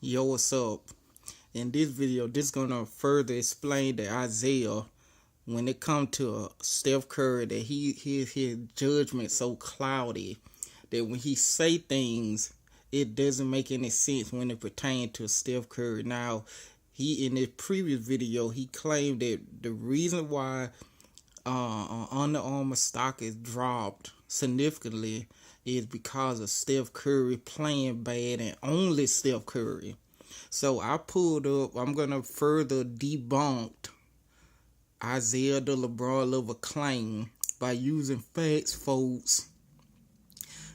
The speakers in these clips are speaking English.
Yo, what's up? In this video, this gonna further explain that Isaiah, when it comes to Steph Curry, that his judgment so cloudy that when he say things, it doesn't make any sense when it pertains to Steph Curry. Now, he in his previous video, he claimed that the reason why Under Armour stock is dropped significantly is because of Steph Curry playing bad and only Steph Curry. So I pulled up, I'm going to further debunk Isaiah the LeBron Lover claim by using facts, folks.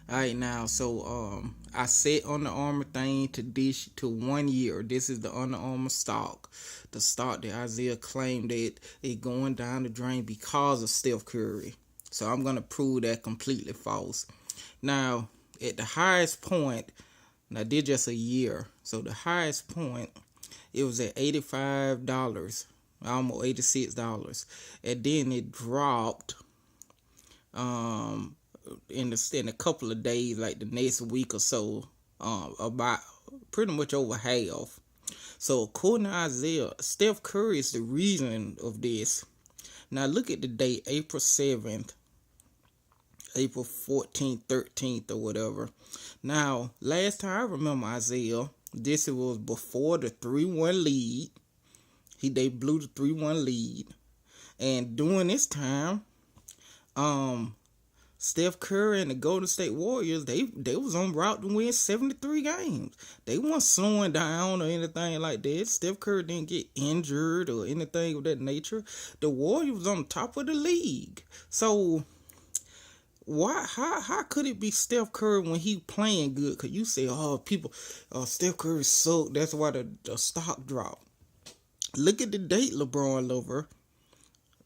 Alright, now, so I set Under Armour thing to dish to 1 year. This is the Under Armour stock. The stock that Isaiah claimed that it going down the drain because of Steph Curry. So I'm going to prove that completely false. Now, at the highest point, now this just a year. So the highest point, it was at $85, almost $86. And then it dropped in a couple of days, like the next week or so, about pretty much over half. So according to Isaiah, Steph Curry is the reason of this. Now look at the date, April 7th, April 14th, 13th, or whatever. Now, last time I remember Isaiah, this was before the 3-1 lead. They blew the 3-1 lead. And during this time, Steph Curry and the Golden State Warriors, they was on route to win 73 games. They weren't slowing down or anything like that. Steph Curry didn't get injured or anything of that nature. The Warriors was on the top of the league. So how could it be Steph Curry when he playing good? Cause you say, Steph Curry sucked, that's why the stock dropped. Look at the date, LeBron Lover.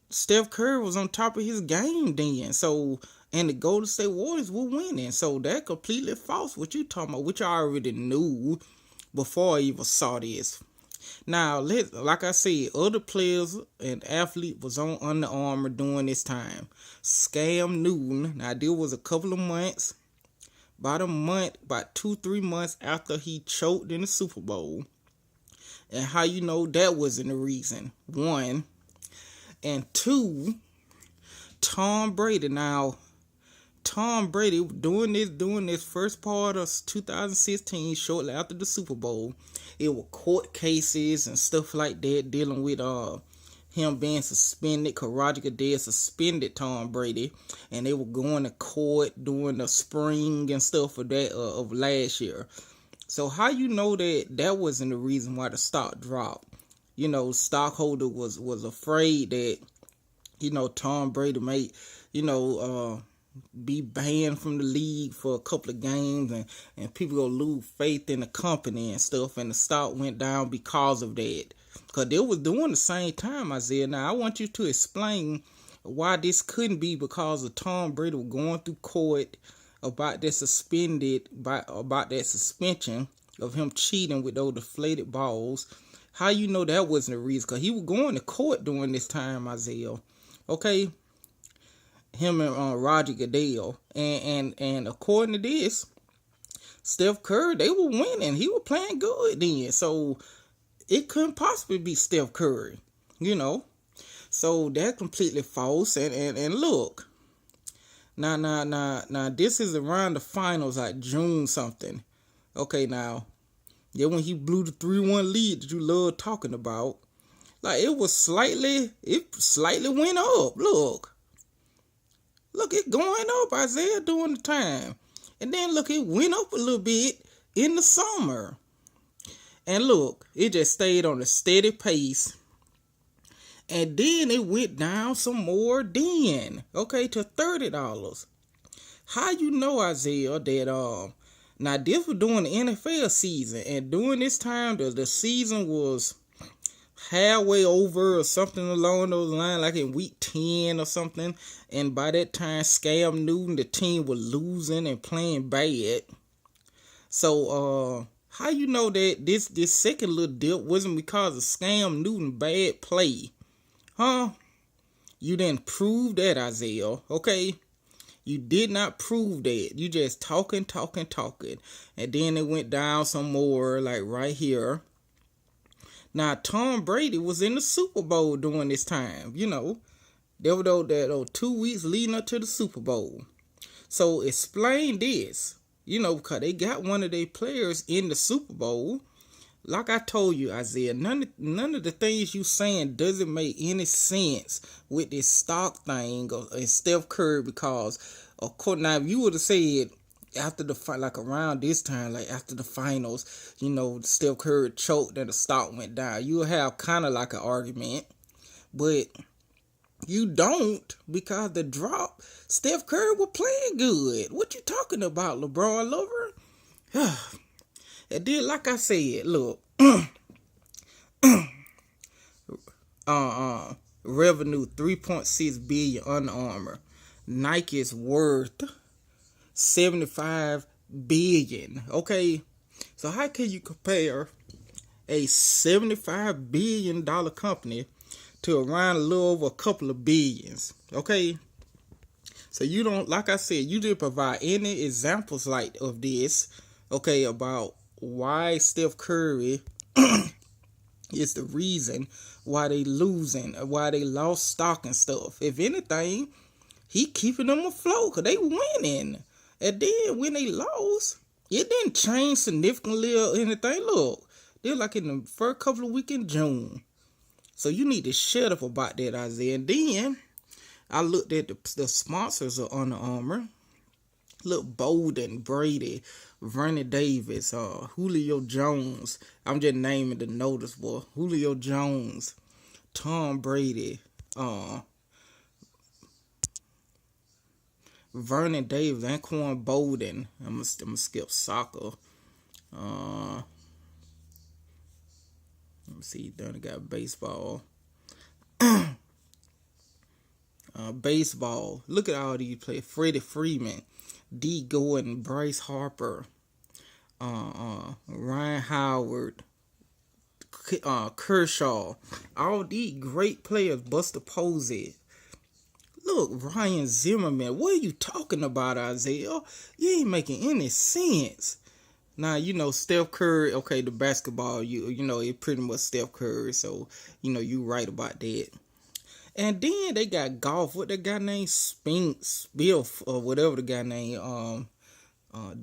Steph Curry was on top of his game then. So, and the Golden State Warriors were winning. So that completely false what you talking about, which I already knew before I even saw this. Now, like I said, other players and athletes was on Under Armour during this time. Scam Newton, now there was a couple of months, about 2-3 months after he choked in the Super Bowl. And how you know that wasn't the reason? 1. And 2, Tom Brady. Now, Tom Brady doing this first part of 2016, shortly after the Super Bowl, it were court cases and stuff like that dealing with him being suspended. Cause Roger Goodell suspended Tom Brady, and they were going to court during the spring and stuff of that of last year. So how you know that wasn't the reason why the stock dropped? You know, stockholder was afraid that, you know, Tom Brady may, be banned from the league for a couple of games, and people gonna lose faith in the company and stuff, and the stock went down because of that. Because they was doing the same time, Isaiah. Now I want you to explain why this couldn't be because of Tom Brady was going through court about that about that suspension of him cheating with those deflated balls. How you know that wasn't the reason? Because he was going to court during this time, Isaiah. Okay? Him and Roger Goodell. And according to this, Steph Curry, they were winning. He was playing good then. So it couldn't possibly be Steph Curry. You know? So that's completely false. And look. Now, this is around the finals, like June something. Okay, now, yeah, when he blew the 3-1 lead that you love talking about, like it slightly went up. Look, it going up, Isaiah, during the time. And then look, it went up a little bit in the summer. And look, it just stayed on a steady pace. And then it went down some more then, okay, to $30. How you know, Isaiah, that now this was during the NFL season, and during this time the season was halfway over or something along those lines, like in week 10 or something. And by that time, Scam Newton, the team was losing and playing bad. So how you know that this second little dip wasn't because of Scam Newton bad play? Huh? You didn't prove that, Isaiah. Okay? You did not prove that. You just talking. And then it went down some more, like right here. Now, Tom Brady was in the Super Bowl during this time. There were those 2 weeks leading up to the Super Bowl. So explain this. Because they got one of their players in the Super Bowl. Like I told you, Isaiah, none of the things you saying doesn't make any sense with this stock thing and Steph Curry, because of course, now if you would have said after the fight, like around this time, like after the finals, Steph Curry choked and the stock went down, you would have kind of like an argument, but you don't, because the drop, Steph Curry was playing good. What you talking about, LeBron lover? And then, like I said, look, revenue $3.6 billion Under Armour. Nike's worth $75 billion. Okay, so how can you compare a $75 billion company to around a little over a couple of billions? Okay, so you don't, like I said, you didn't provide any examples like of this. Okay, about why Steph Curry is the reason why they losing, why they lost stock and stuff. If anything, he keeping them afloat because they winning. And then when they lost, it didn't change significantly or anything. Look, they're like in the first couple of weeks in June. So you need to shut up about that, Isaiah. And then I looked at the sponsors of Under Armour. Look, Bolden, Brady, Vernon Davis, Julio Jones. I'm just naming the noticeable. Julio Jones, Tom Brady, Vernon Davis, Anquan Bolden. I'm gonna skip soccer. Let me see. Then I got baseball. Baseball. Look at all these players. Freddie Freeman, D. Gordon, Bryce Harper, Ryan Howard, Kershaw. All these great players. Buster Posey. Look, Ryan Zimmerman. What are you talking about, Isaiah? You ain't making any sense. Now, Steph Curry, okay, the basketball, it pretty much Steph Curry, so, you right about that. And then they got golf. What that guy named Spiff, or whatever the guy named,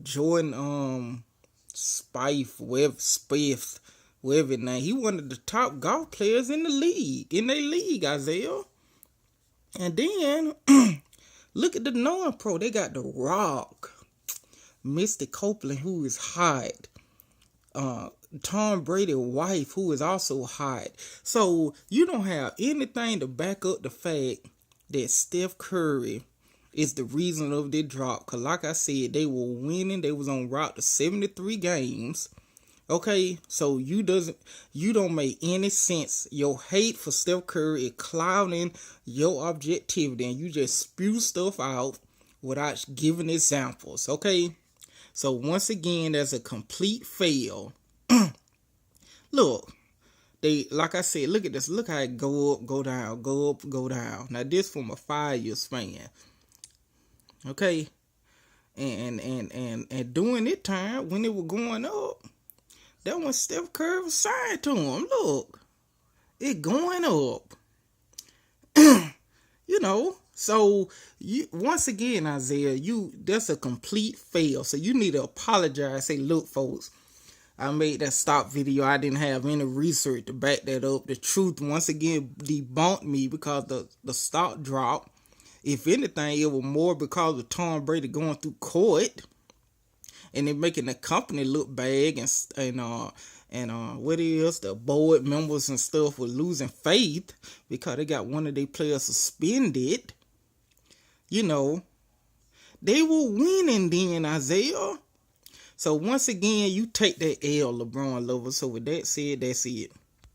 Jordan, Spieth, whatever his name. He one of the top golf players in their league, Isaiah. And then, look at the non-pro. They got The Rock, Misty Copeland, who is hot. Tom Brady's wife, who is also hot. So you don't have anything to back up the fact that Steph Curry is the reason of the drop. Because like I said, they were winning. They was on route to 73 games. Okay, so you don't make any sense. Your hate for Steph Curry is clouding your objectivity, and you just spew stuff out without giving examples. Okay, so once again, there's a complete fail. Look, like I said, look at this. Look how it go up, go down, go up, go down. Now this from a 5-year span. Okay, and during that time when it was going up, that when Steph Curry was signed to him. Look, it going up. So once again, Isaiah, that's a complete fail. So you need to apologize. Say, look, folks, I made that stock video. I didn't have any research to back that up. The truth once again debunked me because the stock dropped. If anything, it was more because of Tom Brady going through court, and they're making the company look bad, and what is the board members and stuff were losing faith because they got one of their players suspended. They were winning then, Isaiah. So once again, you take that L, LeBron lover. So with that said, that's it.